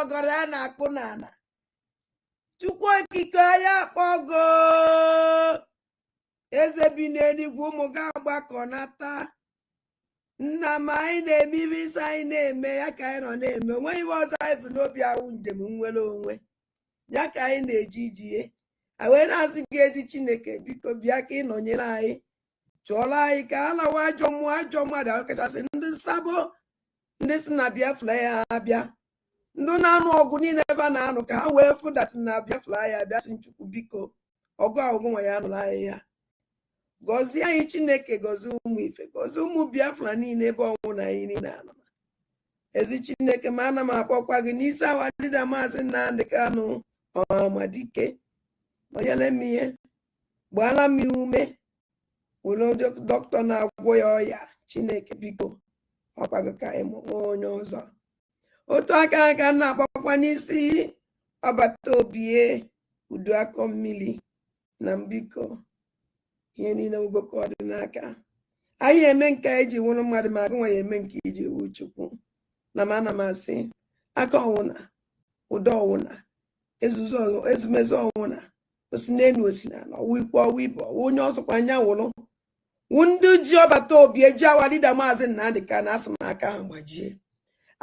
ọgọrọ a na-akpụ n'ala Chukwu okike ya akpọgo eze bi n'eluigwe ụmụ ga agbakọnata nna m anyị na-eme ibe isi anyị na-eme ya ka anyị nọ na-eme onweghị ibe ọzọ anyị bụ n'obi ahụ njem nwere onwe ya ka anyị na-eji ijie anyị wee na-asị gị ezi Chineke biko bịa ka ị nọnyere anyị chụọrọ anyị ka a lawa ajọ mmadụ ọkachasị ndị sabo ndị si na Biafra ya abịa ndị na-anụ ọgụ niile ebe a na-anụ ka ha wee fụdata na Biafra ya abịa sị Chukwu biko ọgụ ahụgụ nwa ya nụrụ anyị ya gọzie anyị Chineke gọzie ụmụ ife gọzie ụmụ Biafra niile ebe ọnwụ na anyị niile anọ ezi Chineke ma ana m akpọkwa gị n'isi awa dịda maazị Nnamdi Kanu Ọhamadike nọnyere m ihe gbaala m ya ume were dọkịta na-agwọ ya ọya Chineke biko ọkwago ka anyị mụọ onye ọzọ otu aka aka na-akpọkwa n'isi ọbata obie udu akọ mmiri na mbiko ihe niile ugoko ọdị n'aka anyị eme nke iji wụrụ mmadụ ma agụ nwa ya eme nke iji wu Chukwu na m ana m asị aka ọwụna ụdọ ọwụna ezumezu ọwụna osi n'elu osi na ọwụ ikwu ọwụ ibe ọwụ onye ọzọkwa anya wụrụ wụ ndị ji ọbata obi eji awalida maazị Nnamdi Kanu asị m aka ha gbajie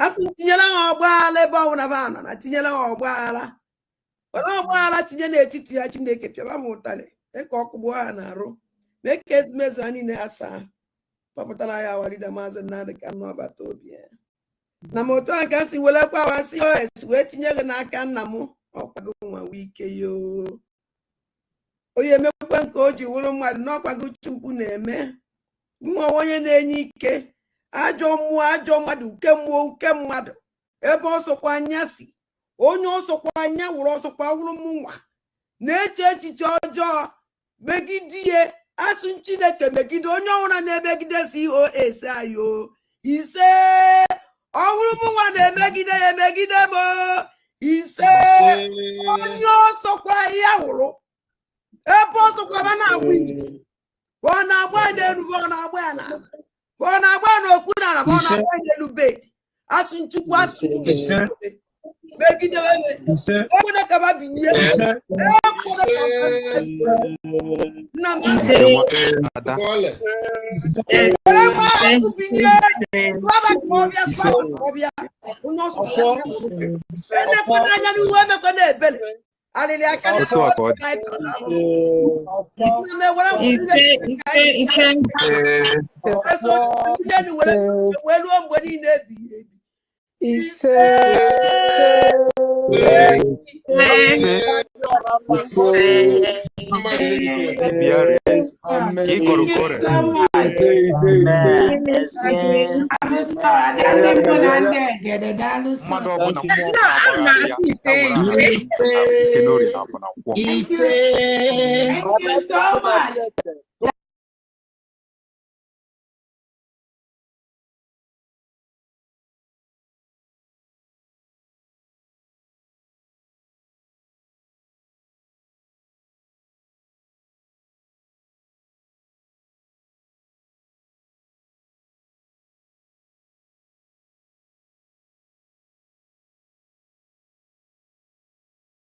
asị m tinyere ha ọgbaghara ebe ọwụna ba nọ na tinyere ha ọgbaghara were ọgbaghara tinye n'etiti ya Chineke pịaba m ụtarị mee ka ọkụ gbuo ha na-arụ mee ka ezumezu ha niile asaa kpọpụtara ya awalida maazị Nnamdi Kanu ọbata obi ya na m otu a ka si welekwa wasị os wee tinye gị n'aka nna m ọkwago nwa wike yoo onye emekwa nke o ji wụrụ mmadụ n'ọkwago Chukwu na-eme nwa onye na-enye ike ajọ mmụọ ajọ mmadụ uke mmụọ uke mmadụ ebe ọsọkwa anya si onye ọsọkwa anya wụrụ ọsọkwa wụrụ m nwa na-eche echiche ọjọọ megide ihe asụ Chineke megide onye ọbụla na-emegide COS ayo ise ọhụrụ m nwa na-emegide ya emegide m ise onye ọsọkwa ya hụrụ ebe ọsọkwa ba na-agba ije ọ na-agba n'elu ọ na-agba ya n'ala ọ na-agba n'okpu n'ala ọ na-agba n'elu bed asụ Chukwu asụ megide onye ka ba binye nna m alili aka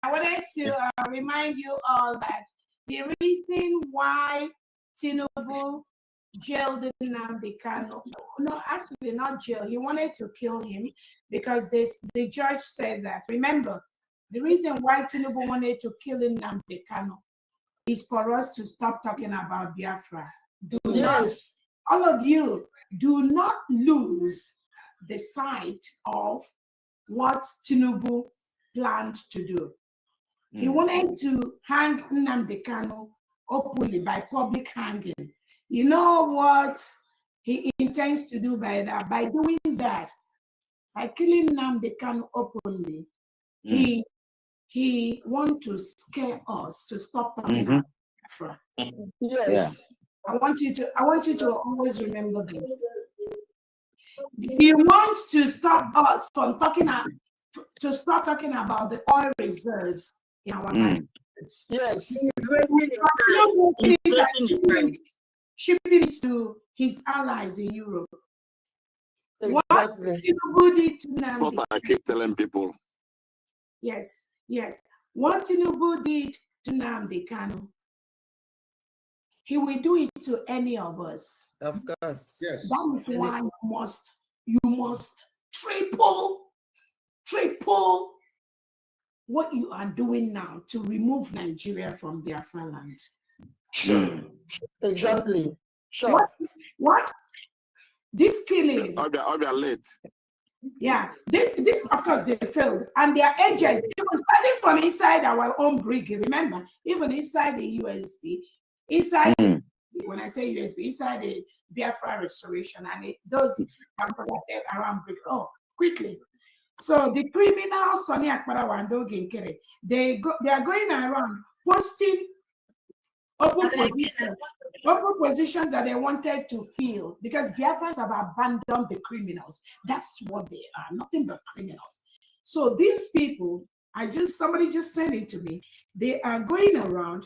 I wanted to remind you all that the reason why Tinubu jailed Nnamdi Kanu, no, actually not jail, he wanted to kill him because the judge said that. Remember, the reason why Tinubu wanted to kill Nnamdi Kanu is for us to stop talking about Biafra. yes. All of you, do not lose the sight of what Tinubu planned to do. He wanted to hang Nnamdi Kanu openly by public hanging. You know what he intends to do by that? By doing that, by killing Nnamdi Kanu openly, he wants to scare us to stop talking about Biafra. Yes. Yeah. I want you to always remember this. He wants to stop us from talking to start talking about the oil reserves in our country. Yes. Shipping it to his allies in Europe. Exactly. What Tinubu did to Nnamdi? That's what I keep telling people. Yes, yes. What Tinubu did to Nnamdi Kanu, he will do it to any of us. Of course. Yes. That is why you must triple what you are doing now to remove Nigeria from Biafra land. Sure. Exactly. Sure. What? This killing. I'll be late. Yeah, this of course they failed, and their agents, even starting from inside our own brigade. Remember, even inside the USB, inside when I say USB, inside the Biafra restoration, and those pastors around brigade. Oh, quickly. So the criminals, Sonny Akparawa and Oge Nkere, they are going around posting open positions that they wanted to fill, because Biafrans have abandoned the criminals. That's what they are, nothing but criminals. So these people, somebody just sent it to me. They are going around.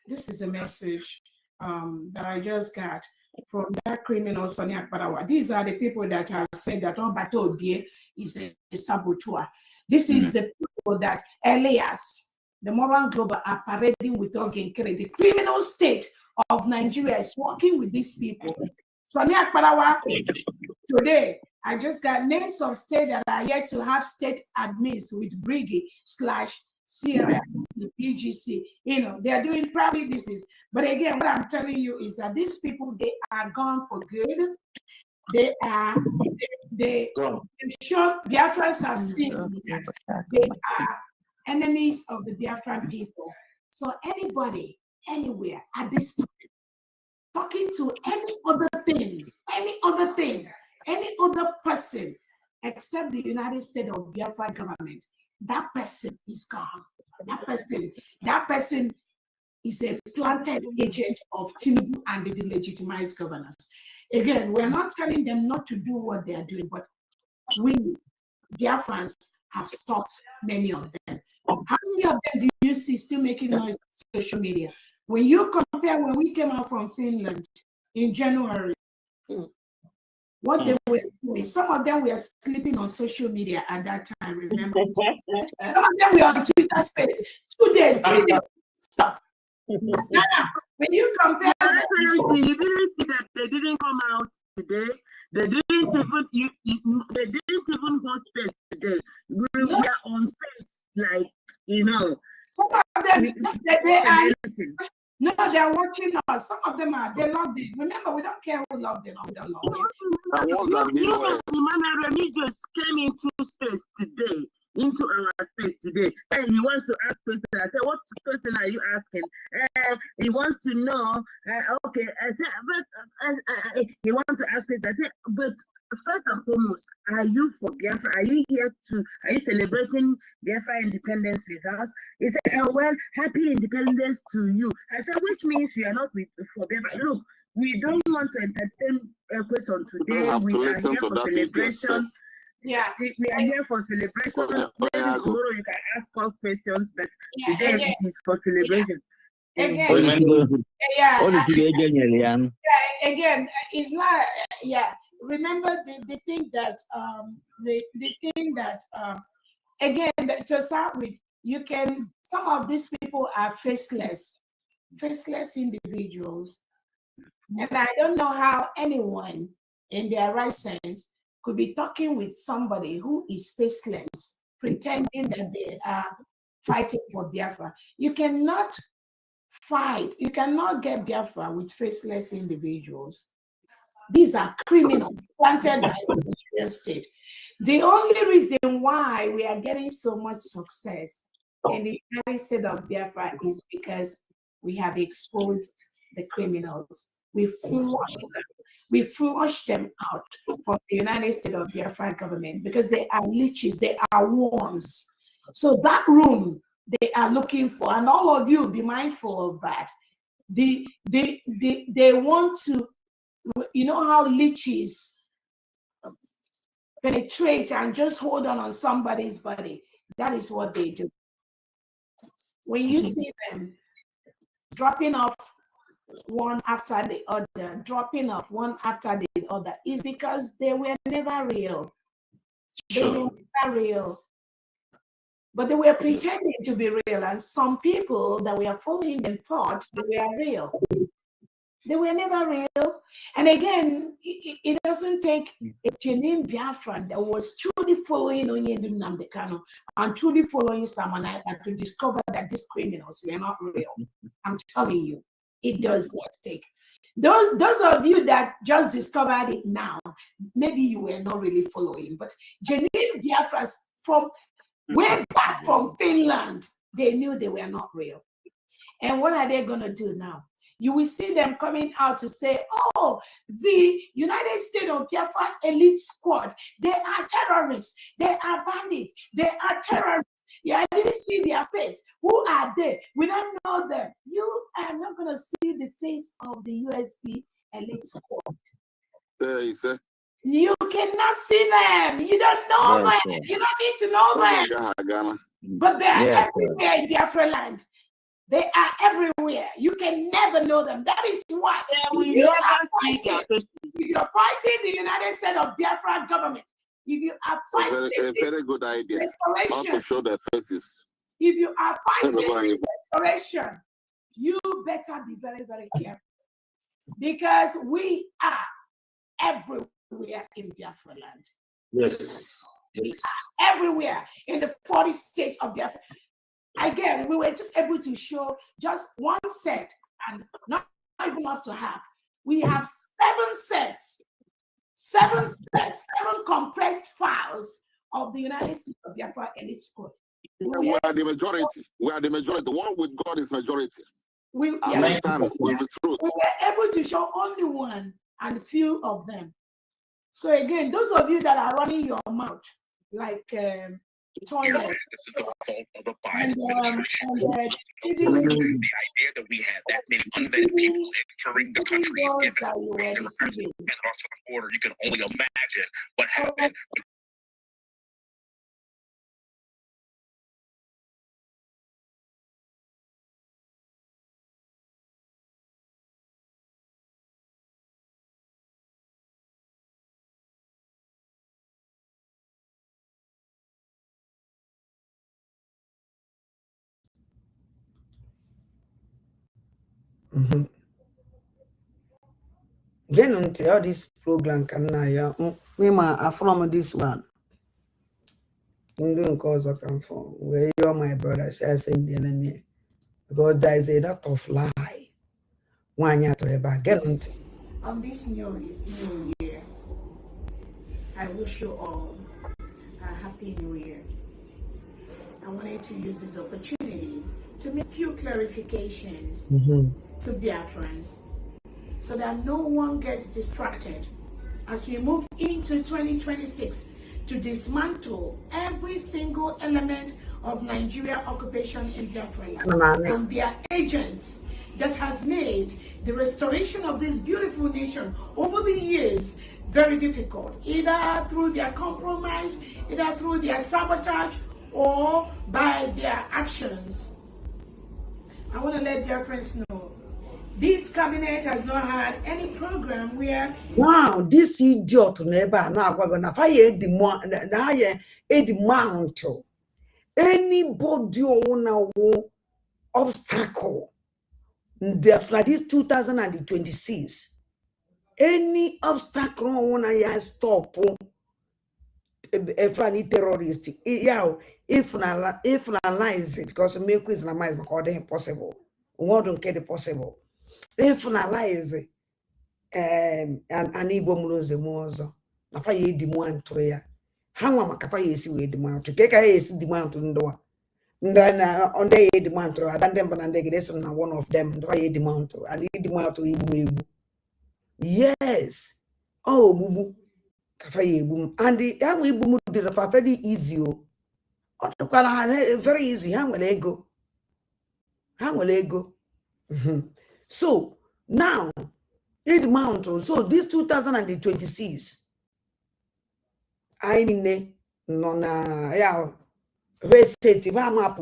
This is a message that I just got from that criminal Sonny Akparawa. These are the people that have said that Bato Obie is a saboteur. This is the people that Elias, the Moran Global, are parading with Oge Nkere. The criminal state of Nigeria is working with these people. Sonny Akparawa, today, I just got names of states that are yet to have state admins with Briggy / Sierra, PGC. You know, they are doing probably this is. But again, what I'm telling you is that these people, they are gone for good. They show Biafrans have seen that they are enemies of the Biafran people. So anybody, anywhere at this time, talking to any other person except the United States of Biafra government, that person is gone. That person is a planted agent of Tinubu and the delegitimized governors. Again, we're not telling them not to do what they are doing, but we, Biafrans, have stopped many of them. How many of them do you see still making noise on social media? When you compare when we came out from Finland in January, what they were doing, some of them were sleeping on social media at that time, remember? Some of them were on Twitter space, 2 days, 3 days, stop. Now, when you compare you didn't see that they didn't come out today. They didn't even go space today. We are on space, like, you know. Some of them, they are. No, they're watching us. Some of them are. They love it. Remember, we don't care who loved them or who don't love them. Remy just came into space today, into our space today, and he wants to ask questions. I said, "What question are you asking?" He wants to know. Okay, I said, but he wants to ask questions. I said, but first and foremost, are you for Biafra? Are you celebrating Biafra independence with us? He said, well, happy independence to you. I said, which means you are not for Biafra. Look, we don't want to entertain a question today. We are here for celebration. Yeah. We are here for celebration. Maybe tomorrow you can ask us questions, but today it is for celebration. Again, it's not, remember the thing that again, to start with, some of these people are faceless individuals, and I don't know how anyone in their right sense could be talking with somebody who is faceless, pretending that they are fighting for Biafra. You cannot get Biafra with faceless individuals. These are criminals planted by the Nigerian state. The only reason why we are getting so much success in the United States of Biafra is because we have exposed the criminals. We flush them out from the United States of Biafra government because they are leeches, they are worms. So that room they are looking for, and all of you be mindful of that. They want to, you know how leeches penetrate and just hold on somebody's body. That is what they do. When you see them dropping off one after the other, is because they were never real. They were never real. But they were pretending to be real, and some people that were following them thought they were real. They were never real. And again, it doesn't take a genuine Biafran that was truly following Onyendu Nnamdi and truly following Samanai to discover that these criminals were not real. I'm telling you, it does not take. Those of you that just discovered it now, maybe you were not really following, but genuine Biafrans from way back from Finland, they knew they were not real. And what are they going to do now? You will see them coming out to say, oh, the United States of Biafra elite squad, they are terrorists, they are bandits, they are terrorists. Yeah, I didn't see their face. Who are they? We don't know them. You are not going to see the face of the USB elite squad. You cannot see them. You don't know them. You don't need to know them. But they are everywhere in Biafra land. They are everywhere. You can never know them. That is why if you're fighting the United States of Biafra government, if you are fighting a very good idea. Not to show their faces. If you are fighting this restoration, you better be very, very careful. Because we are everywhere in Biafra land. Yes. Yes. Everywhere in the 40 states of Biafra. Again, we were just able to show just one set and not even up to half. We have 7 compressed files of the United States of Biafra elite squad. We are the majority. We are the majority. The one with God is majority. We were able to show only one and few of them. So again, those of you that are running your mouth like toilet and the idea that we have that many unvetted people entering the country is that border. You can only imagine what happened. Then until all this program can now, we are from this one. Cause I come from where you are, my brother says in the enemy. Because there is a lot of lie. One year to back. On this new year, I wish you all a happy new year. I wanted to use this opportunity to make a few clarifications to Biafrans so that no one gets distracted as we move into 2026 to dismantle every single element of Nigeria occupation in Biafra land and their agents that has made the restoration of this beautiful nation over the years very difficult, either through their compromise, either through their sabotage, or by their actions. I want to let Biafrans know this cabinet has not had any program where wow, this idiot never now gonna fire the mount anybody wanna obstacle like this 2026. Any obstacle wanna stop if any terrorist, yeah, if analyze it because make quiz na mais impossible. What don't get possible. If analyze and Igbo muloze mozo na fa ye di mu antro ya ha nwa maka fa ye si we di mu antro ke ka ye si di mu antro ndo na on dey ye di mu antro adande mba na ndege so na one of them ndo fa ye di mu antro and di mu antro igbu egbu. Yes, oh bubu ka fa ye egbu and the ha igbu mu dị fa very easy o otokwala ha very easy ha nwere ego so now it mount. So this 2026, I need no na yeah state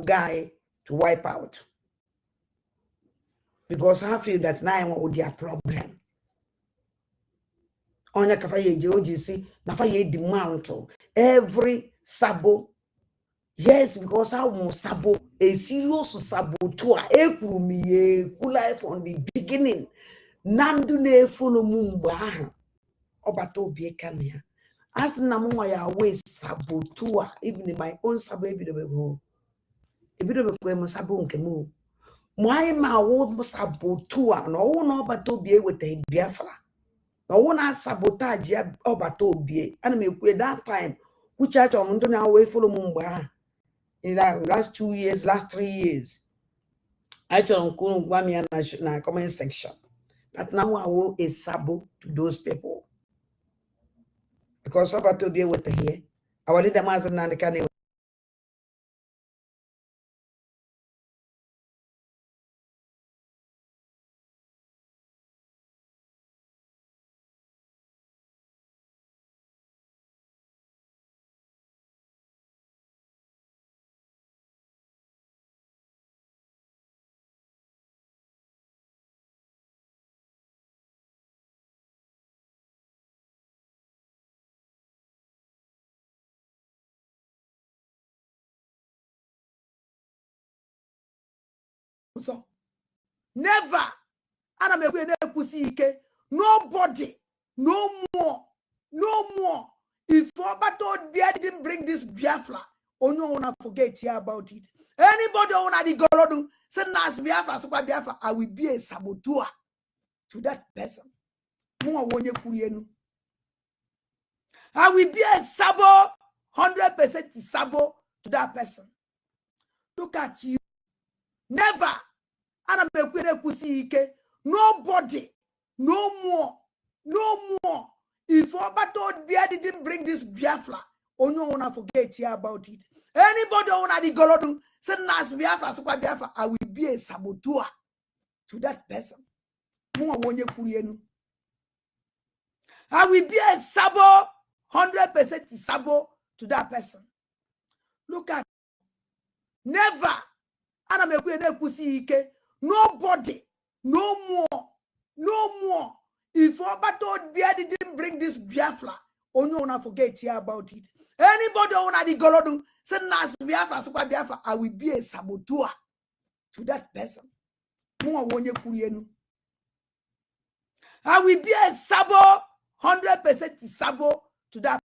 guy to wipe out because I feel that now with their problem. On a cafe OGC, na fa ye demand every Sabo. Yes, because I want Sabo, a serious saboteur. A life from the beginning. Nandu ne follow mumba. Obato be kanya. As Namu ya way saboteur, even in my own sabo, a bit of a go. A bit of a quemo sabo kemu. My ma wo saboteur, no one obato be with a biafra. No one has sabotage obato be. And me quit that time. Which church on na way follow mumba. In the last 2 years, last 3 years. I told Uncle Wami na comment section that now I will a sabo to those people. Because about to be with the here. I wanted the master and the canny. So never. And I'm a nobody, no more, no more. If Obato didn't bring this Biafra, oh no, wanna forget here about it. Anybody wanna the Golodu, send us Biafra, super Biafra, I will be a saboteur to that person. I will be a sabo, 100% sabo to that person. Look at you. Never. And I'm a nobody, no more, no more. If Obato didn't bring this Biafra, oh no, wanna forget here about it. Anybody wanna the Golodu, send us Biafra, super Biafra, I will be a saboteur to that person. I will be a sabo, 100% sabo to that person. Look at never. And I'm a nobody, no more, no more. If Obato didn't bring this Biafra, oh no, wanna forget here about it. Anybody wanna the Golodu, send us Biafra, super Biafra, I will be a saboteur to that person. I will be a sabo, 100% sabo to that.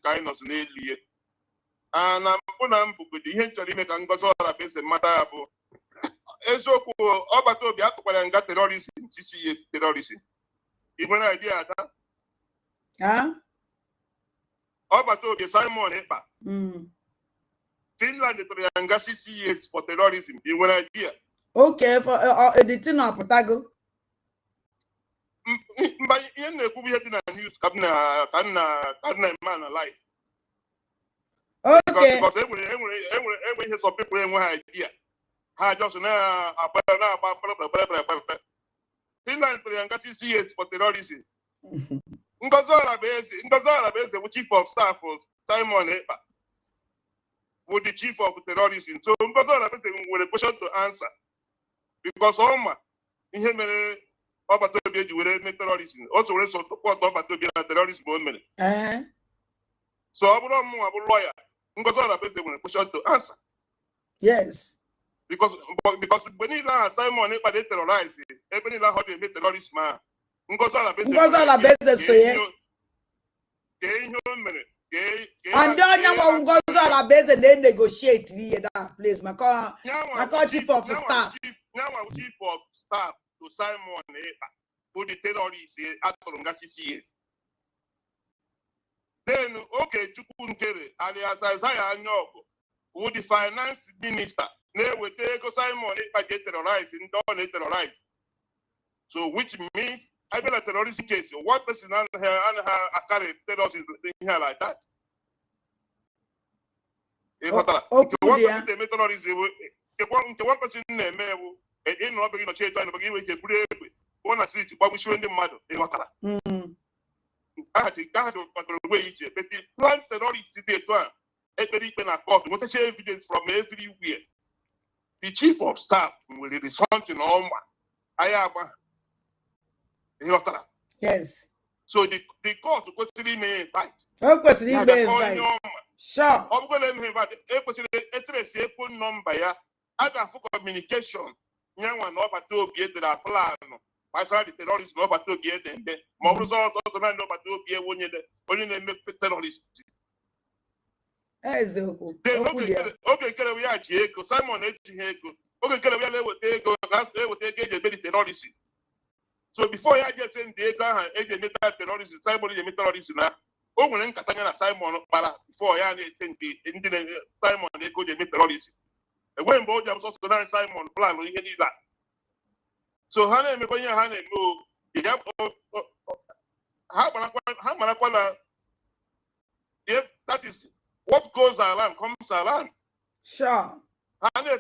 kind of n'elu and I'm gonna put the hint to make and go so that face matter bụ eziokwu ọbata obi akụkwara nga terrorism CCA terrorism you nwere idea that ọbata obi Simon Ekpa Finland tụrụ ya nga 6 years for terrorism you nwere idea okay for the thing apụtago mba ihe na-ekwu ihe dị na news ka na man alive. Okay. Because every some people in one idea. I just now Finland for 6 years for terrorism. Ngazara base chief of staff of Simon Ekpa with the chief of terrorism. So Ngazara base with a question to answer. Because Oma in him Obato be terrorism. Also we support Obato be terrorism movement. So I'm a lawyer. Ngazara base with a question to answer. Yes. Because when he Simon Ekpa they terrorize it, even how they make terrorist man. Ngazara base so and then Ngazara base and they negotiate that place. My chief of staff. Now chief of staff to Simon Ekpa who the terrorists after 6 years. Then okay, Chukwunkere alias Isaiah Anyoko who the finance minister na-eweta ego Simon Ekpa terrorize ndị ọ na-terrorize. So which means I been a terrorism case. One person and her carry terrorism here like that. One person they make terrorism. One person name in no begin to change and begin with the one as it but we show the mother. I had to way but the plan terrorist city to a very court. What is evidence from everywhere? The chief of staff will resort in all I have. Yes. So the court question may invite. Oh, question may invite. Sure. I'm going to invite a phone number. I got for communication. Young one over to be at the plan. My side, the terrorists over to be at them. More results also not over to be when they make terrorists. Okay, we are Jacob, Simon Ejiko. Okay, we are with the terrorists. So before I just send the terrorism, Simon is terrorism now. Oh, when Katanga Simon before I send the Simon they go to terrorism. And when both of us also Simon plan we get that. So Hannah me when Hannah no how if that is what goes around comes around. Sure. Simon,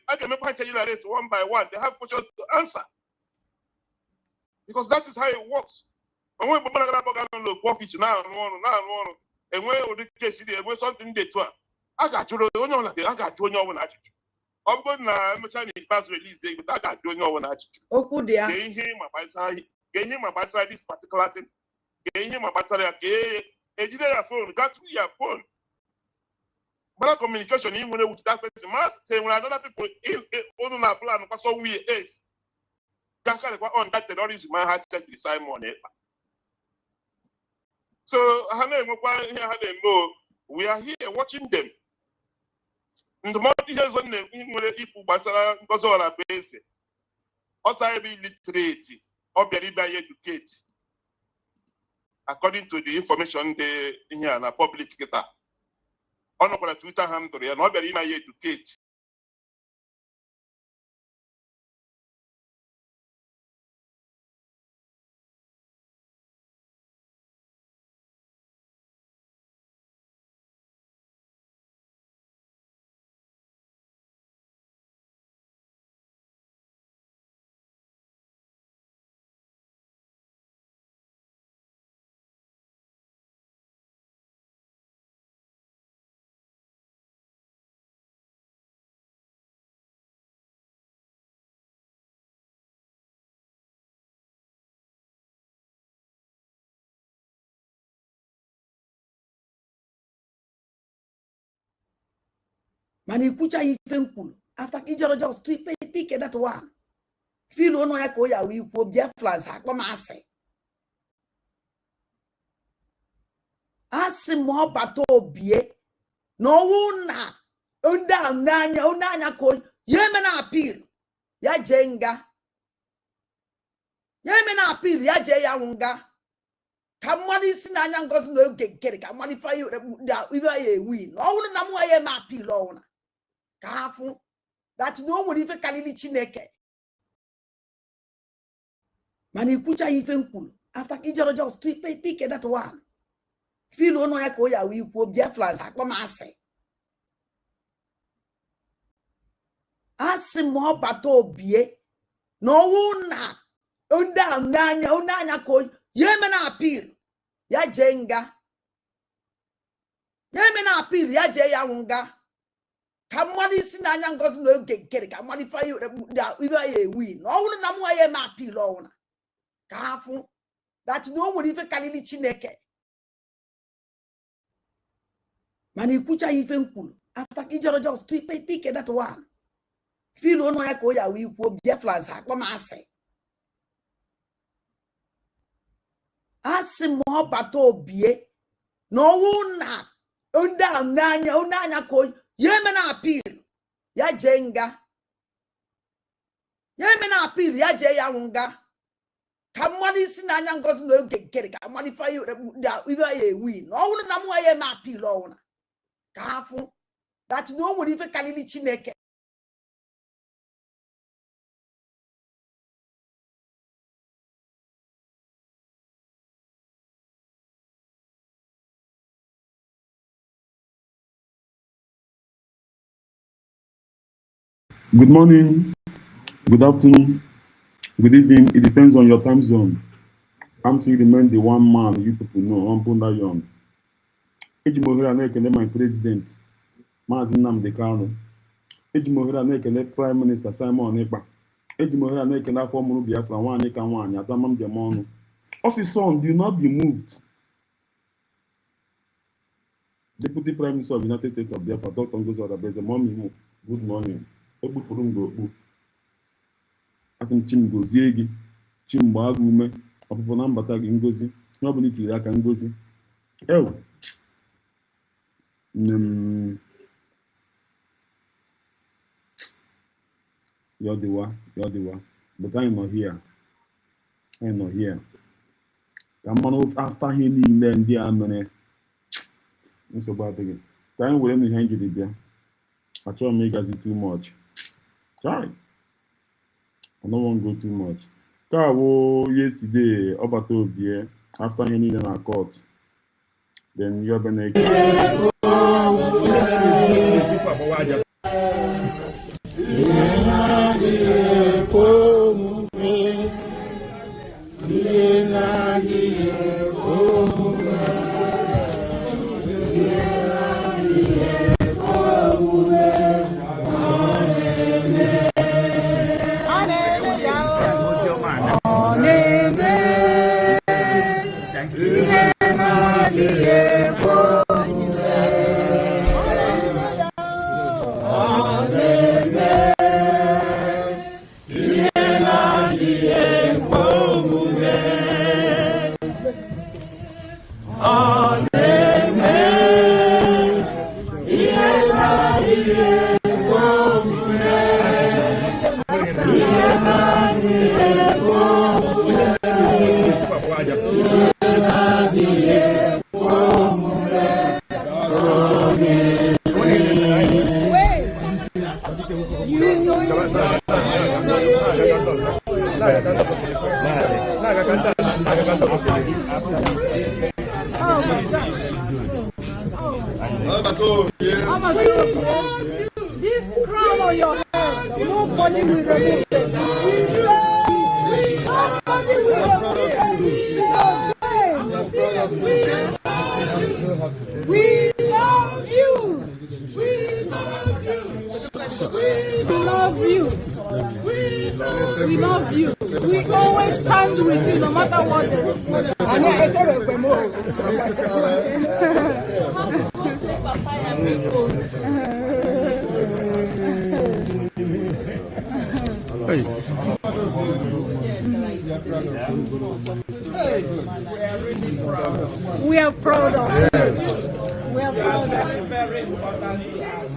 I can make this one by one. They have questions to answer. Because that is how it works. And when people are going to office now, and when the case is something they do, I got you. I got you on attitude. I'm going to Chinese pass release, but I got you on attitude. Oh, good, yeah. Getting him about this particular thing. Getting him about a phone, got to your phone. But communication even with that person must say when other people in on our plan because so we is that on that terrorism I had check the Simon. So we are here watching them. In the more details on them, people basara because all our base also be literate or be educated according to the information they here in a public data. On a Twitter handle, and not very educate. Man, you put your cool after each other just pick that one. Feel on ya ko ya we ko bia flans akoma ase. Ase mo bato obie. No una. Onda nanya ko yeme na appeal. Ya jenga. Yeme na appeal ya je ya wunga. Kamwani sinanya ngozi no gekere kamwani fa you we win. No una na mo ye ma appeal ona. Kafu that no one even kalili chineke. Man, you put your cool after each other just pick that one. Feel on ya ko ya we ko bia flans akoma ase. Ase mo bato obie. No una. Onda nanya ko yeme na appeal. Ya jenga. Yeme na appeal ya je ya wunga. Kamwani sinanya ngozi no gekere kamwani fa you we win. No una na mo ye ma appeal ona. Kafu that no one even kalili chineke. Man, you put your cool after each other just pick that one. Feel on ya ko ya we ko bia flans akoma ase. Ase mo bato obie. No una. Onda nanya ko yeme na appeal. Ya jenga. Yeme na appeal ya je ya wunga. Kamwani sinanya ngozi no gekere kamwani fa you we win. No una na mo ye ma appeal ona. Kafu that no one even kalili Chineke. Good morning, good afternoon, good evening. It depends on your time zone. I'm still remain the one man you people know, Ambunda Yon. Ejimohera na-ekele my president, Maazị Nnamdi Kanu. Ejimohera na-ekele Prime Minister Simon Ekpa. Ejimohera na-ekele afọ mụrụ Biafra nwaanyị ka nwaanyị Adamam Demonu. Son, do not be moved. Deputy Prime Minister of the United States of Biafra, Dr. Ngozi Odabeze, morning, good morning. Ekpupụrụ m gị okpu. Asị m Chim gozie gị, Chim gbaa gị ume, ọpụpụ na mbata gị ngozi, ọ bụla itiri aka ngozi. Ew. You're the one. But I'm not here. Come on, after he need them, they are money. It's so bad again. Time will only hand you the beer. I try to make it too much. Try. I don't want to go too much. Kawo yesterday, about beer. After he need a court, then you're gonna. This crown on your head, nobody will remove it. Nobody will remove it. We love you. We love you. We love you. We always stand with you no matter what. We are proud of you. We are proud of you. Very important to us.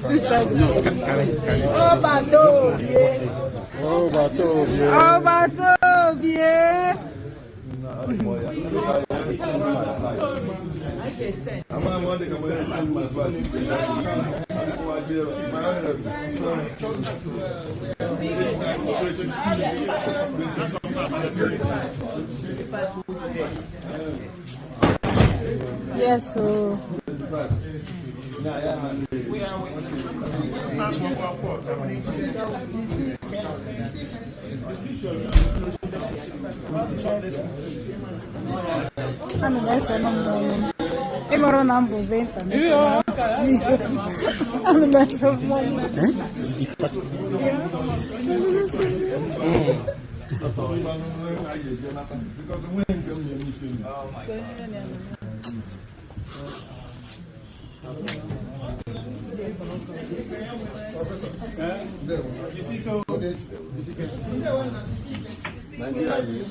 This side. Oh, bateau, bien. Oh, bateau, bien. Oh, bateau, bien. Yes, so.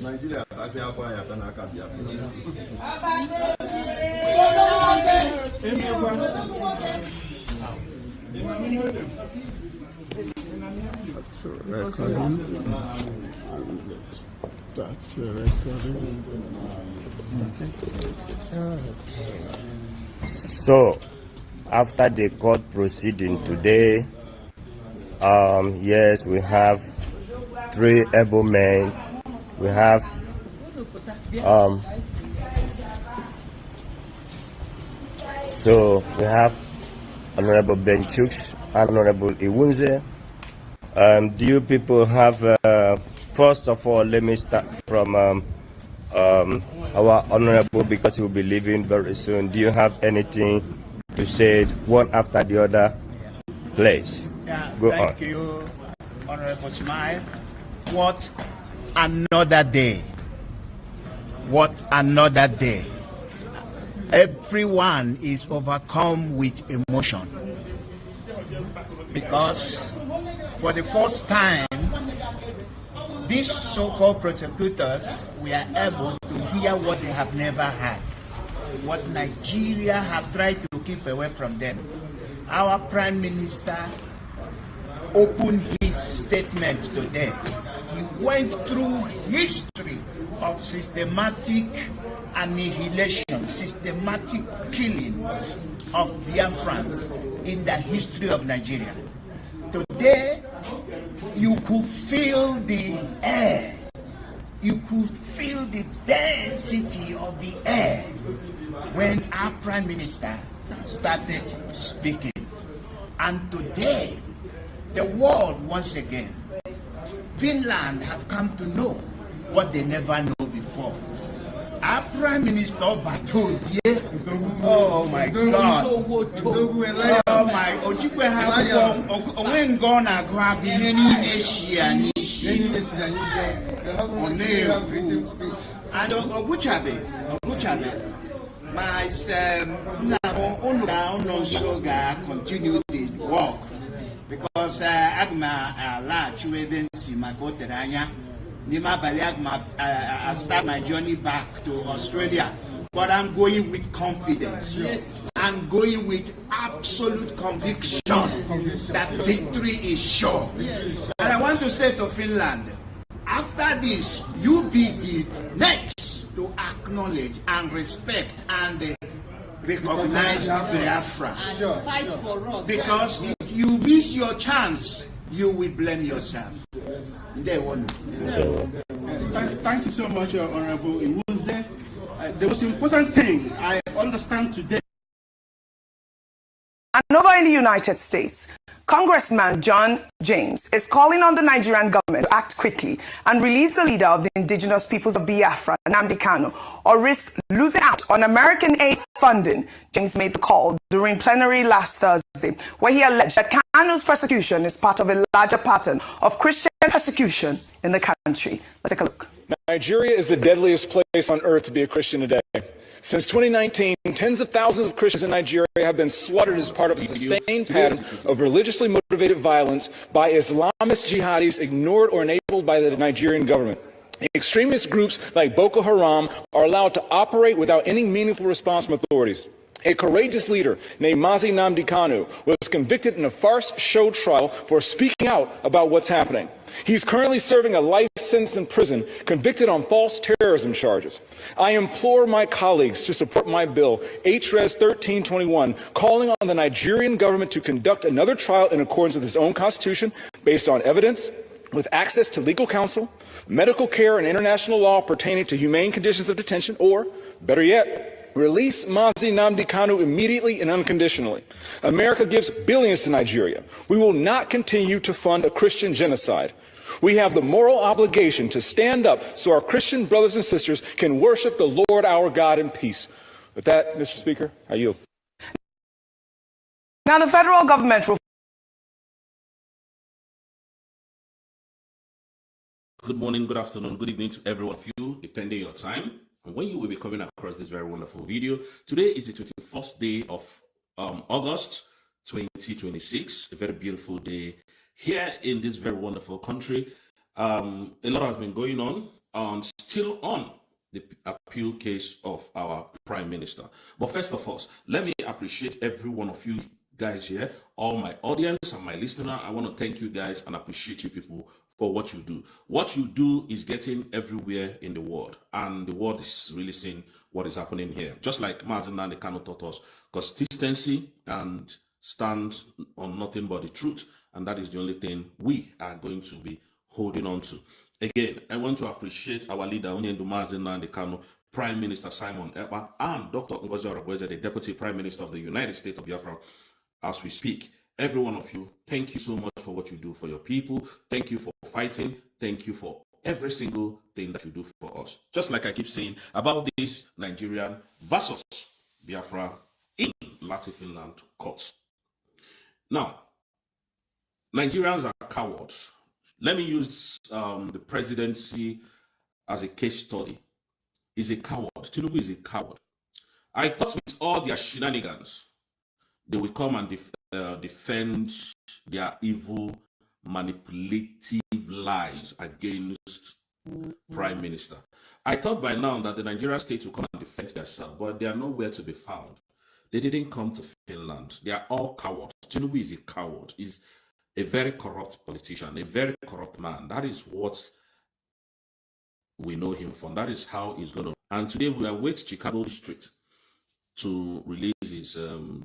Nigeria, I say how far I can be. That's a recording. And that's a recording. Okay. So, after the court proceeding today, yes, we have 3 able men. We have so we have Honorable Ben Chooks, Honorable Iwunze. Do you people have, first of all, let me start from our Honorable, because he will be leaving very soon. Do you have anything to say, one after the other? Please, go on. Thank you, Honorable Smile. What another day. What another day. Everyone is overcome with emotion, because for the first time, these so-called prosecutors were able to hear what they have never had, what Nigeria have tried to keep away from them. Our Prime Minister opened his statement today. He went through history of systematic annihilation, systematic killings of Biafrans in the history of Nigeria. Today, you could feel the air. You could feel the density of the air when our Prime Minister started speaking. And today, the world once again, Finland have come to know what they never know before. Our Prime Minister Bato, oh my God, oh my, Ojikwe have when gonna grab I don't know Oguchabe. My continue the walk because Agma large within Simakoteranya. I start my journey back to Australia, but I'm going with confidence. Yes. I'm going with absolute conviction that victory is sure. Yes. And I want to say to Finland, after this, you be the next to acknowledge and respect and recognize Biafra. And fight for us. Because if you miss your chance, you will blame yourself. They won't. Thank you so much, Honorable Iwunze. The most important thing I understand today. And over in the United States, Congressman John James is calling on the Nigerian government to act quickly and release the leader of the indigenous peoples of Biafra, Nnamdi Kanu, or risk losing out on American aid funding. James made the call during plenary last Thursday, where he alleged that Kanu's persecution is part of a larger pattern of Christian persecution in the country. Let's take a look. Nigeria is the deadliest place on earth to be a Christian today. Since 2019, tens of thousands of Christians in Nigeria have been slaughtered as part of a sustained pattern of religiously motivated violence by Islamist jihadis ignored or enabled by the Nigerian government. Extremist groups like Boko Haram are allowed to operate without any meaningful response from authorities. A courageous leader named Mazi Nnamdi Kanu was convicted in a farce show trial for speaking out about what's happening. He's currently serving a life sentence in prison, convicted on false terrorism charges. I implore my colleagues to support my bill, HRES 1321, calling on the Nigerian government to conduct another trial in accordance with its own constitution, based on evidence, with access to legal counsel, medical care, and international law pertaining to humane conditions of detention, or, better yet, release Mazi Nnamdi Kanu immediately and unconditionally. America gives billions to Nigeria. We will not continue to fund a Christian genocide. We have the moral obligation to stand up so our Christian brothers and sisters can worship the Lord our God in peace. With that, Mr. Speaker, I yield. Now, the federal government will... Good morning, good afternoon, good evening to every one of you, depending on your time. And when you will be coming across this very wonderful video. Today is the 21st day of August 2026, a very beautiful day here in this very wonderful country. A lot has been going on, still on the appeal case of our Prime Minister. But first of all, let me appreciate every one of you guys here, all my audience and my listener. I want to thank you guys and appreciate you people for what you do. What you do is getting everywhere in the world, and the world is really seeing what is happening here. Just like Martin and the Kano taught us, consistency and stand on nothing but the truth, and that is the only thing we are going to be holding on to. Again, I want to appreciate our leader, Onyendu Martin and the Kano, Prime Minister Simon Ekpa, and Dr. Ngozi Oreboweze, the Deputy Prime Minister of the United States of Biafra, as we speak. Every one of you, thank you so much for what you do for your people. Thank you for fighting. Thank you for every single thing that you do for us. Just like I keep saying about this Nigerian versus Biafra in Latin courts. Now, Nigerians are cowards. Let me use the presidency as a case study. He's a coward. Tinubu is a coward. I thought with all their shenanigans, they will come and defend their evil, manipulative lies against Prime Minister. I thought by now that the Nigerian state will come and defend themselves, but they are nowhere to be found. They didn't come to Finland. They are all cowards. Tinubu is a coward. He's a very corrupt politician, a very corrupt man. That is what we know him from. That is how he's going to. And today we await Chicago District to release his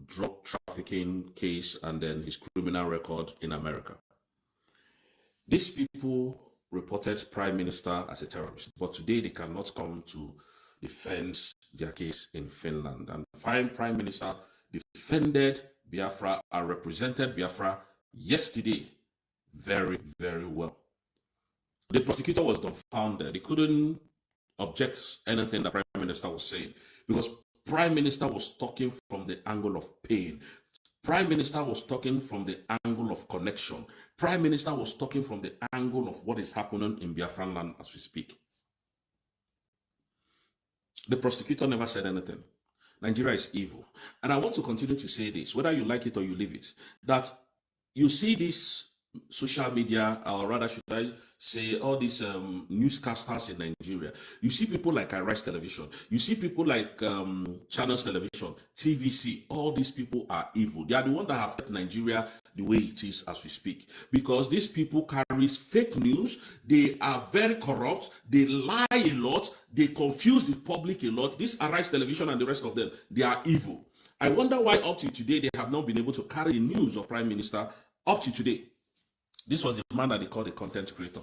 drug trafficking case and then his criminal record in America. These people reported Prime Minister as a terrorist, but today they cannot come to defend their case in Finland. And Prime Minister defended Biafra and represented Biafra yesterday very, very well. The prosecutor was dumbfounded. He couldn't object anything that Prime Minister was saying because Prime Minister was talking from the angle of pain. Prime Minister was talking from the angle of connection. Prime Minister was talking from the angle of what is happening in Biafran land as we speak. The prosecutor never said anything. Nigeria is evil. And I want to continue to say this, whether you like it or you leave it, that you see this social media, or rather should I say all these newscasters in Nigeria. You see people like Arise Television. You see people like Channels Television, TVC. All these people are evil. They are the ones that have kept Nigeria the way it is as we speak. Because these people carry fake news. They are very corrupt. They lie a lot. They confuse the public a lot. This Arise Television and the rest of them, they are evil. I wonder why up to today they have not been able to carry the news of Prime Minister up to today. This was a man that they called a content creator.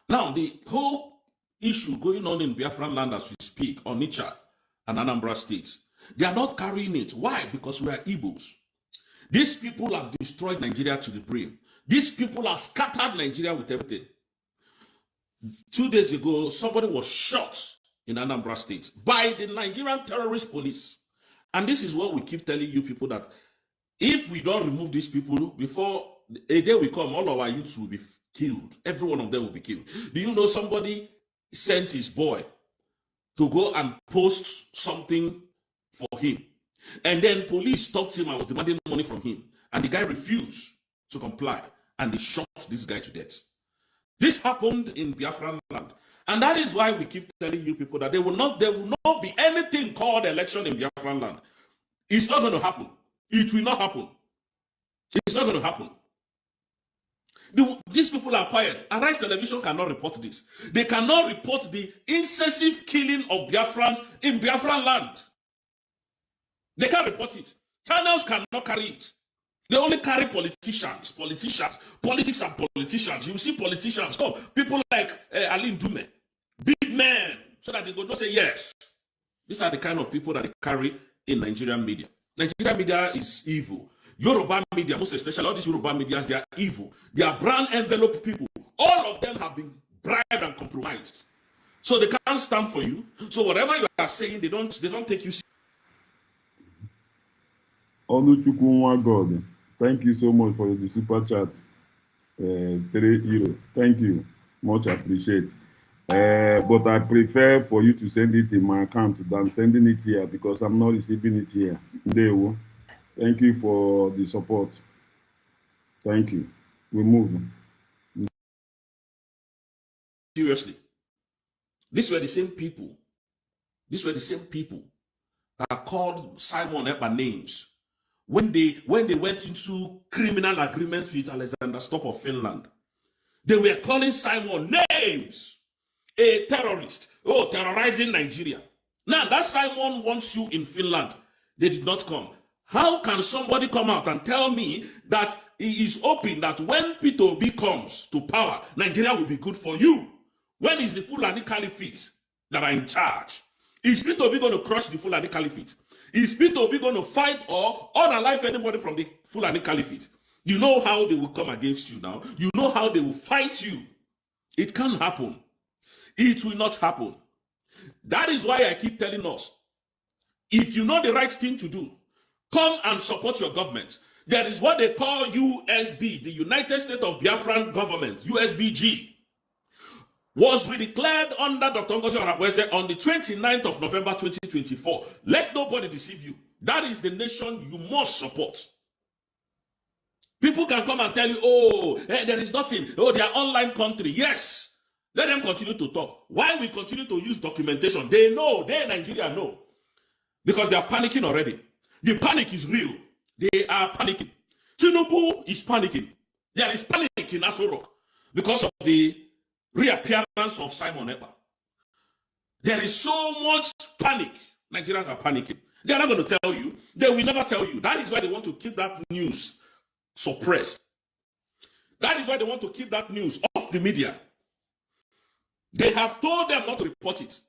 Now, the whole issue going on in Biafran land as we speak, Onitsha and Anambra states, they are not carrying it. Why? Because we are Igbos. These people have destroyed Nigeria to the brim. These people have scattered Nigeria with everything. 2 days ago, somebody was shot in Anambra State by the Nigerian terrorist police. And this is what we keep telling you people, that if we don't remove these people, before a day will come, all our youths will be killed. Every one of them will be killed. Do you know somebody sent his boy to go and post something for him? And then police stopped him and was demanding money from him. And the guy refused to comply. And they shot this guy to death. This happened in Biafran land. And that is why we keep telling you people that there will not be anything called election in Biafran land. It's not going to happen. It will not happen. It's not going to happen. These people are quiet. Arise Television cannot report this. They cannot report the incessant killing of Biafrans in Biafran land. They can't report it. Channels cannot carry it. They only carry politicians, politics and politicians. You see politicians come, people like Aline Dume, big men, so that they go to say yes. These are the kind of people that they carry in Nigerian media. Nigerian media is evil. Yoruba media, most especially all these Yoruba media, they are evil. They are brand envelope people. All of them have been bribed and compromised. So they can't stand for you. So whatever you are saying, they don't take you seriously. Oluchukwunwa God, thank you so much for the super chat. €3. Thank you. Much appreciate. But I prefer for you to send it in my account than sending it here because I'm not receiving it here. Thank you for the support. Thank you. We move. Seriously. These were the same people. These were the same people that called Simon Ekpa names when they went into criminal agreement with Alexander Stubb of Finland. They were calling Simon names. A terrorist. Oh, terrorizing Nigeria. Now that Simon wants you in Finland. They did not come. How can somebody come out and tell me that he is hoping that when Peter Obi comes to power, Nigeria will be good for you? When is the Fulani Caliphate that are in charge? Is Peter Obi going to crush the Fulani Caliphate? Is Peter Obi going to fight or unalive anybody from the Fulani Caliphate? You know how they will come against you now. You know how they will fight you. It can't happen. It will not happen. That is why I keep telling us, if you know the right thing to do, come and support your government. There is what they call USB, the United States of Biafran Government, USBG, was declared under Dr. Ngozi Orakwe on the 29th of November 2024. Let nobody deceive you. That is the nation you must support. People can come and tell you, oh, there is nothing. Oh, they are online country. Yes. Let them continue to talk. Why we continue to use documentation? They know. They in Nigeria know. Because they are panicking already. The panic is real. They are panicking. Tinubu is panicking. There is panic in Aso Rock because of the reappearance of Simon Ekpa. There is so much panic. Nigerians are panicking. They are not going to tell you. They will never tell you. That is why they want to keep that news suppressed. That is why they want to keep that news off the media. They have told them not to report it.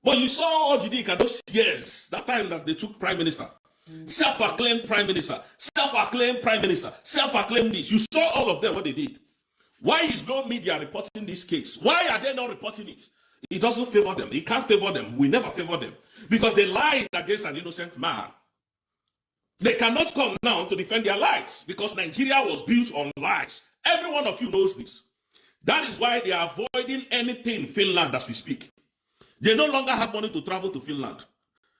But you saw Ojidika those years, that time that they took prime minister. Self-acclaimed prime minister, self-acclaimed prime minister, self-acclaimed this. You saw all of them, what they did. Why is no media reporting this case? Why are they not reporting it? It doesn't favor them. It can't favor them. We never favor them. Because they lied against an innocent man. They cannot come now to defend their lives because Nigeria was built on lies. Every one of you knows this. That is why they are avoiding anything in Finland as we speak. They no longer have money to travel to Finland.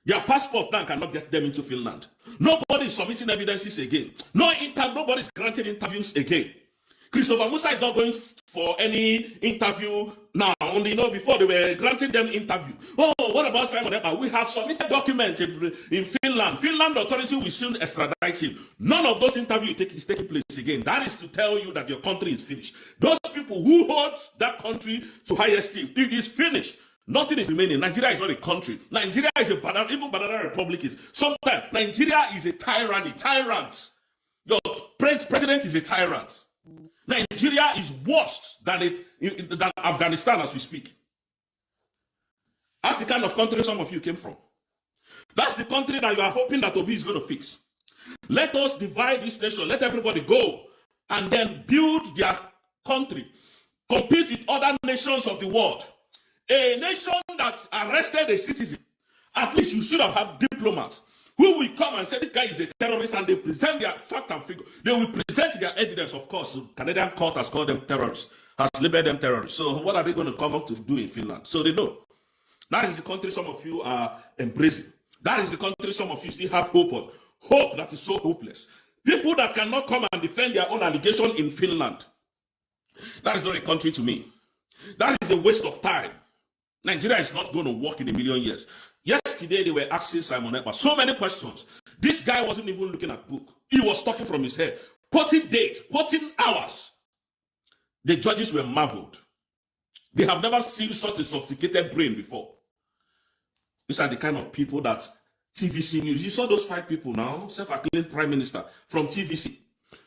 Their passport now cannot get them into Finland. Nobody is submitting evidences again. Nobody is granting interviews again. Christopher Musa is not going for any interview now. Only before they were granting them interview. Oh, what about Simon Ekpa? We have submitted documents in Finland. Finland authority will soon extradite him. None of those interviews is taking place again. That is to tell you that your country is finished. Those people who hold that country to high esteem, it is finished. Nothing is remaining. Nigeria is not a country. Nigeria is a banana, even Banana Republic is. Sometimes Nigeria is a tyrant. Your president is a tyrant. Nigeria is worse than Afghanistan as we speak. That's the kind of country some of you came from. That's the country that you are hoping that Obi is going to fix. Let us divide this nation. Let everybody go and then build their country. Compete with other nations of the world. A nation that arrested a citizen, at least you should have had diplomats who will come and say this guy is a terrorist, and they present their fact and figure. They will present their evidence, of course. The Canadian court has called them terrorists, has labeled them terrorists. So what are they going to come up to do in Finland? So they know. That is the country some of you are embracing. That is the country some of you still have hope on. Hope that is so hopeless. People that cannot come and defend their own allegation in Finland. That is not a country to me. That is a waste of time. Nigeria is not going to work in a million years. Yesterday, they were asking Simon Ekpa so many questions. This guy wasn't even looking at book. He was talking from his head. Putting dates, putting hours. The judges were marveled. They have never seen such a sophisticated brain before. These are the kind of people that TVC News. You saw those 5 people now, self-acclaimed prime minister from TVC.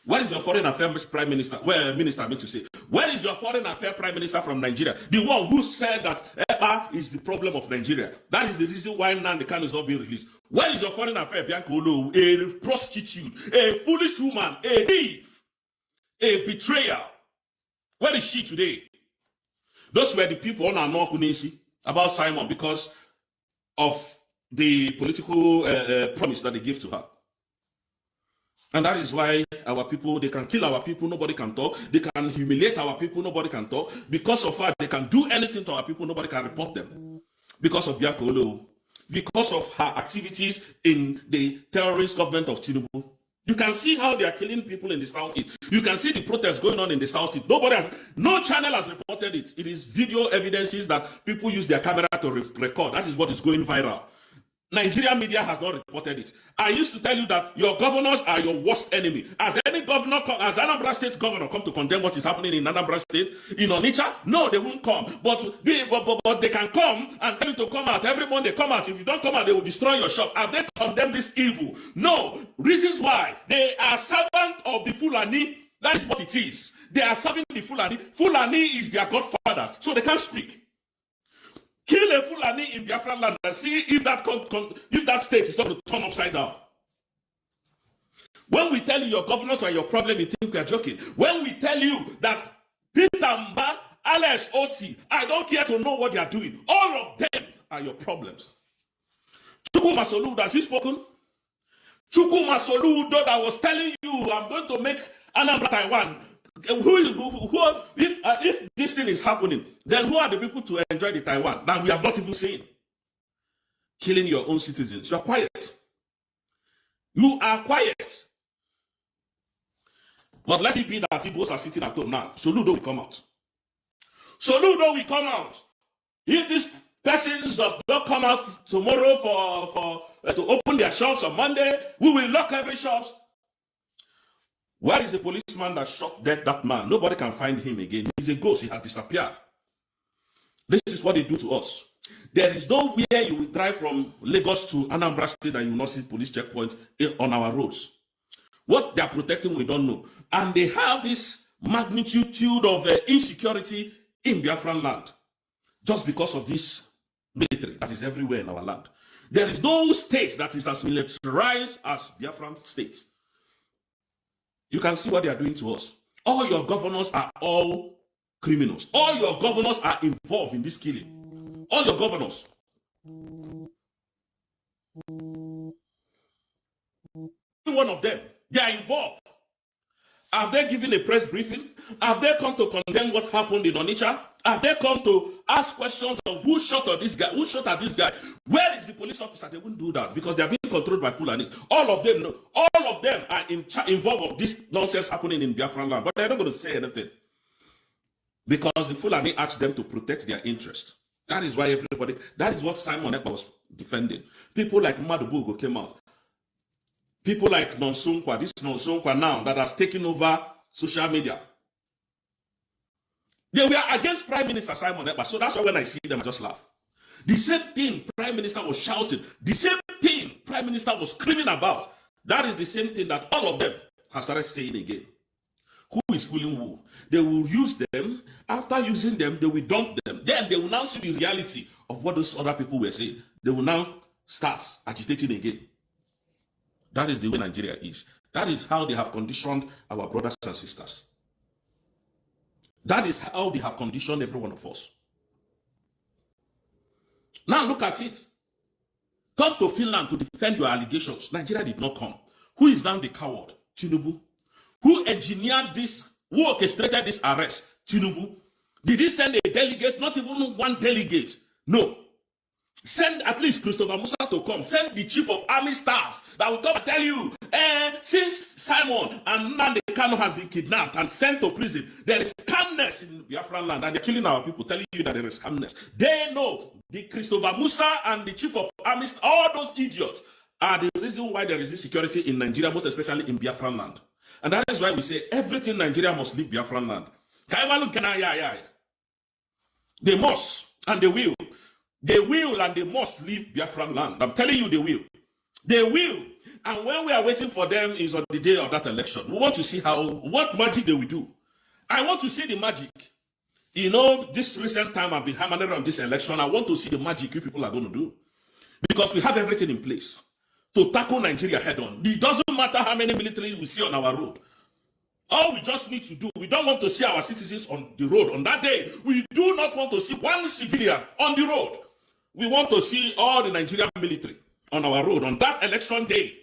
Where is your foreign affairs prime minister? Well, minister, I meant to say. Where is your foreign affairs prime minister from Nigeria? The one who said that Ekpa is the problem of Nigeria. That is the reason why Nnamdi Kanu is not being released. Where is your foreign affairs, Bianca Olo, a prostitute, a foolish woman, a thief, a betrayer? Where is she today? Those were the people on our Kunisi about Simon because of the political promise that they gave to her. And that is why our people, they can kill our people, nobody can talk. They can humiliate our people, nobody can talk. Because of her, they can do anything to our people, nobody can report them. Because of Bianca Olo, because of her activities in the terrorist government of Tinubu. You can see how they are killing people in the southeast. You can see the protests going on in the southeast. No channel has reported it. It is video evidences that people use their camera to record. That is what is going viral. Nigerian media has not reported it. I used to tell you that your governors are your worst enemy. As any governor, as Anambra State governor come to condemn what is happening in Anambra State, in Onitsha, no, they won't come. But they can come and tell you to come out. Every Monday, come out. If you don't come out, they will destroy your shop. Have they condemned this evil? No. Reasons why. They are servants of the Fulani. That is what it is. They are serving the Fulani. Fulani is their godfathers, so they can't speak. Kill a Fulani in Biafra land and see if that state is going to turn upside down. When we tell you your governors are your problem, you think we are joking. When we tell you that Peter Mba, Alex Oti, I don't care to know what they are doing. All of them are your problems. Chukwu Masoludo, has he spoken? Chukwu Masoludo that was telling you, I'm going to make Anambra Taiwan. If this thing is happening, then who are the people to enjoy the Taiwan that we have not even seen? Killing your own citizens. You are quiet. You are quiet. But let it be that Igbos are sitting at home now. Soludo will come out. Soludo will come out. If these persons don't come out tomorrow to open their shops on Monday, we will lock every shop. Where is the policeman that shot dead that man? Nobody can find him again. He's a ghost. He has disappeared. This is what they do to us. There is nowhere you will drive from Lagos to Anambra State and you will not see police checkpoints on our roads. What they are protecting, we don't know. And they have this magnitude of insecurity in Biafran land just because of this military that is everywhere in our land. There is no state that is as militarized as Biafran state. You can see what they are doing to us. All your governors are all criminals. All your governors are involved in this killing. All your governors. One of them, they are involved. Have they given a press briefing? Have they come to condemn what happened in Onitsha? Have they come to ask questions of who shot at this guy? Who shot at this guy? Where is the police officer? They wouldn't do that because they are being controlled by Fulanis. All of them know. All of them are involved of this nonsense happening in Biafran land, but they're not going to say anything because the Fulani asked them to protect their interest. That is why that is what Simon Ekpa was defending. People like Madubugo came out. People like Nonsunkwa, this Nonsunkwa now that has taken over social media. They were against Prime Minister Simon Ekpa, so that's why when I see them, I just laugh. The same thing Prime Minister was shouting, the same thing Prime Minister was screaming about, that is the same thing that all of them have started saying again. Who is fooling who? They will use them. After using them, they will dump them. Then they will now see the reality of what those other people were saying. They will now start agitating again. That is the way Nigeria is. That is how they have conditioned our brothers and sisters. That is how they have conditioned every one of us. Now look at it. Come to Finland to defend your allegations. Nigeria did not come. Who is now the coward? Tinubu. Who engineered this? Who orchestrated this arrest? Tinubu. Did he send a delegate? Not even one delegate. No. Send at least Christopher Musa to come. Send the chief of army staffs that will come and tell you, since Simon and Nnamdi Kanu has been kidnapped and sent to prison, there is calmness in Biafran land and they're killing our people, telling you that there is calmness. They know the Christopher Musa and the chief of army, all those idiots are the reason why there is insecurity in Nigeria, most especially in Biafran land. And that is why we say everything Nigeria must leave Biafran land. They must and they will. They will and they must leave Biafran land. I'm telling you they will. They will. And when we are waiting for them is on the day of that election. We want to see what magic they will do. I want to see the magic. You know, this recent time I've been hammering on this election. I want to see the magic you people are going to do. Because we have everything in place to tackle Nigeria head on. It doesn't matter how many military we see on our road. All we just need to do, we don't want to see our citizens on the road on that day. We do not want to see one civilian on the road. We want to see all the Nigerian military on our road on that election day.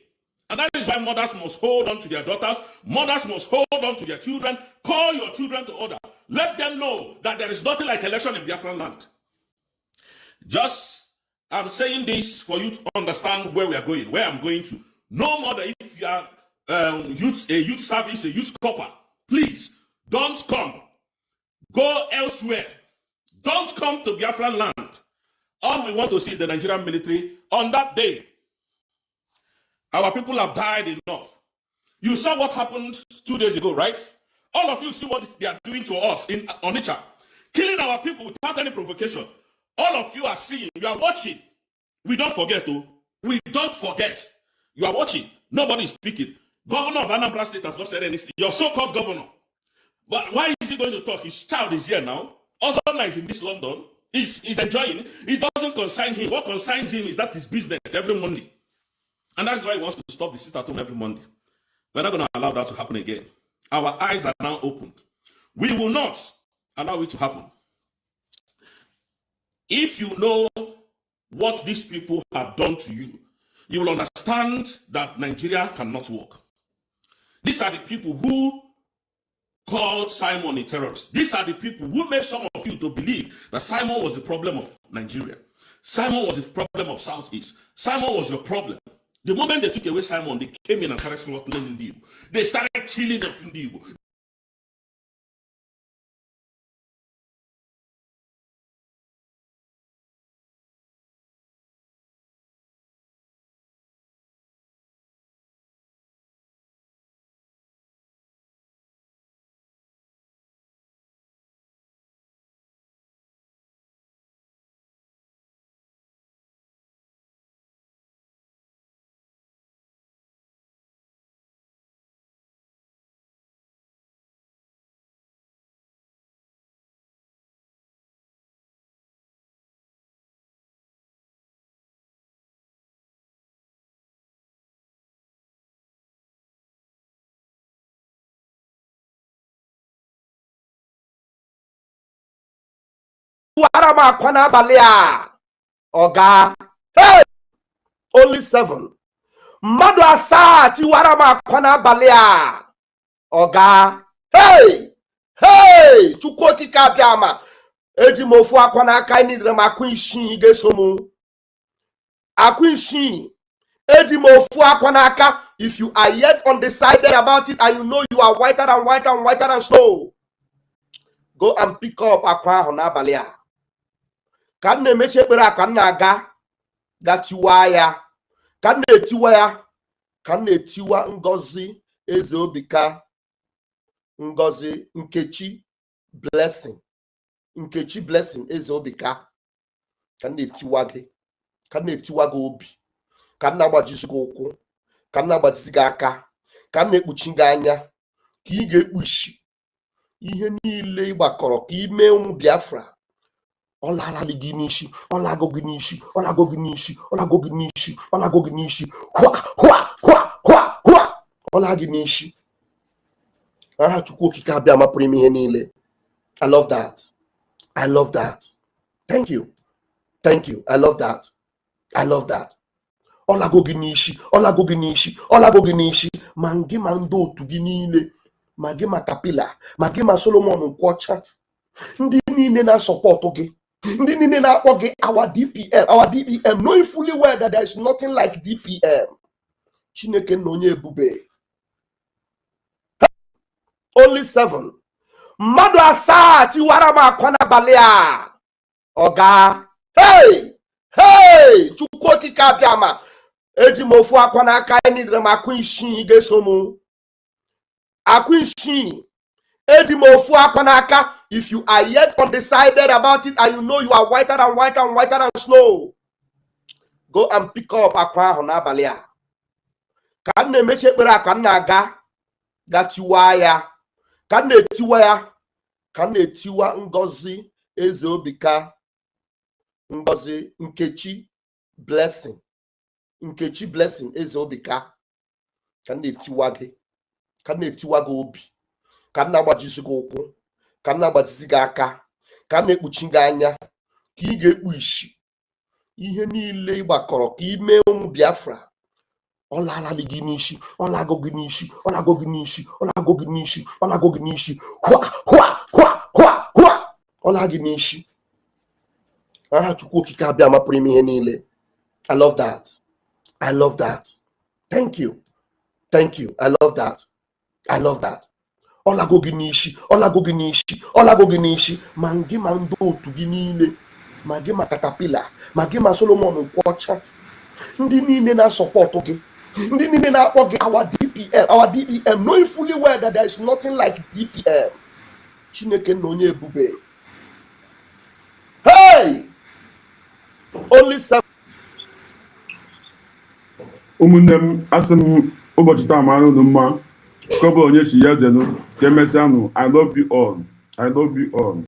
And that is why mothers must hold on to their daughters. Mothers must hold on to their children. Call your children to order. Let them know that there is nothing like election in Biafran land. I'm saying this for you to understand where we are going, where I'm going to. No matter if you are a youth service, a youth corper, please don't come. Go elsewhere. Don't come to Biafran land. All we want to see is the Nigerian military on that day. Our people have died enough. You saw what happened 2 days ago, right? All of you see what they are doing to us in Onitsha. Killing our people without any provocation. All of you are seeing, you are watching. We don't forget, oh. We don't forget. You are watching. Nobody is speaking. Governor of Anambra State has not said anything. Your so-called governor. But why is he going to talk? His child is here now. Ozona is in this London. He's enjoying. It doesn't concern him. What concerns him is that his business every Monday. And that's why he wants to stop the sit-at-home every Monday. We're not going to allow that to happen again. Our eyes are now opened. We will not allow it to happen. If you know what these people have done to you, you will understand that Nigeria cannot work. These are the people who called Simon a terrorist. These are the people who made some of you to believe that Simon was the problem of Nigeria. Simon was the problem of Southeast. Simon was your problem. The moment they took away Simon, they came in and started slaughtering Indigo. They started killing the Indigo. Oga, hey, only 7. Mmadụ asaa tiwara m akwa n'abalị a. Oga, hey, hey, Chukwu okike abịa ma. Eji m ofu akwa n'aka nidere m akwa isii ga-eso m. Akwa isii. Eji m ofu akwa n'aka. If you are yet undecided about it and you know you are whiter and whiter and whiter than snow, go and pick up akwa ahụ n'abalị a. Ka m na-emechi ekpere a ka m na-aga gatiwa ya. Ka m na-etiwa ya. Ka m na-etiwa Ngozi Ezeobika, Ngozi Nkechi Blessing, Nkechi Blessing Ezeobika. Ka m na-etiwa gị. Ka m na-etiwa gị obi. Ka m na-agbajisi gị ụkwụ. Ka m na-agbajisi gị aka. Ka m na-ekpuchi gị anya. Ka ị ga-ekpuchi ihe niile ịgbakọrọ ka ime ụmụ Biafra. Ọlago gị n'isi, ọlago gị n'isi, ọlago gị n'isi, ọlago gị n'isi, ọlago gị n'isi, ọla gị n'isi. Aha Chukwu okike abịa ma pụrụ ime ihe niile. I love that. I love that. Thank you. Thank you. I love that. I love that. Ọlago gị n'isi, ọlago gị n'isi, ọlago gị n'isi. Ma gị ma ndị otu gị niile, ma gị ma Kapila, ma gị ma Solomon Nkwọcha, ndị niile na-asọpọtụ gị. Ndị niile na-akpọ gị our DPM, knowing fully well that there is nothing like DPM. Chineke na onye ebube. Only 7. Mmadụ asaa tiwara m akwa n'abalị a. Oga, hey, hey, Chukwu okike abịa ma. Eji m ofu akwa n'aka nidere m akwa isii ga-eso m. Akwa isii. Eji m ofu akwa n'aka. If you are yet undecided about it and you know you are whiter and whiter and whiter than snow, go and pick up akwa ahụ n'abalị a. Ka m na-emechi ekpere a ka m na-aga gatiwa ya. Ka m na-etiwa ya. Ka m na-etiwa Ngozi Ezeobika, Ngozi Nkechi Blessing, Nkechi Blessing Ezeobika. Ka m na-etiwa gị. Ka m na-etiwa gị obi. Ka m na-agbajisi gị ụkwụ. Ka m na-agbajisi gị aka. Ka m na-ekpuchi gị anya. Ka ị ga-ekpuchi ihe niile ịgbakọrọ ka ime ụmụ Biafra. Ọlago gị n'isi, ọlago gị n'isi, ọlago gị n'isi, ọlago gị n'isi, ọlago gị n'isi. Ọla gị n'isi. Aha Chukwu okike abịa ma pụrụ ime ihe niile. I love that. I love that. Thank you. Thank you. I love that. I love that. Ọlago gị n'isi, ọlago gị n'isi, ọlago gị n'isi. Ma gị ma ndị otu gị niile, ma gị ma Caterpillar, ma gị ma Solomon Nkwọcha, ndị niile na-asọpọtụ gị, ndị niile na-akpọ gị our DPM, knowing fully well that there is nothing like DPM. Chineke na onye ebube. Hey! Only 7. ụmụnne m, asị m ụbọchị taa mara unu mma, ka ọ bụ onye chi ya denu, ka emesịanụ. I love you all.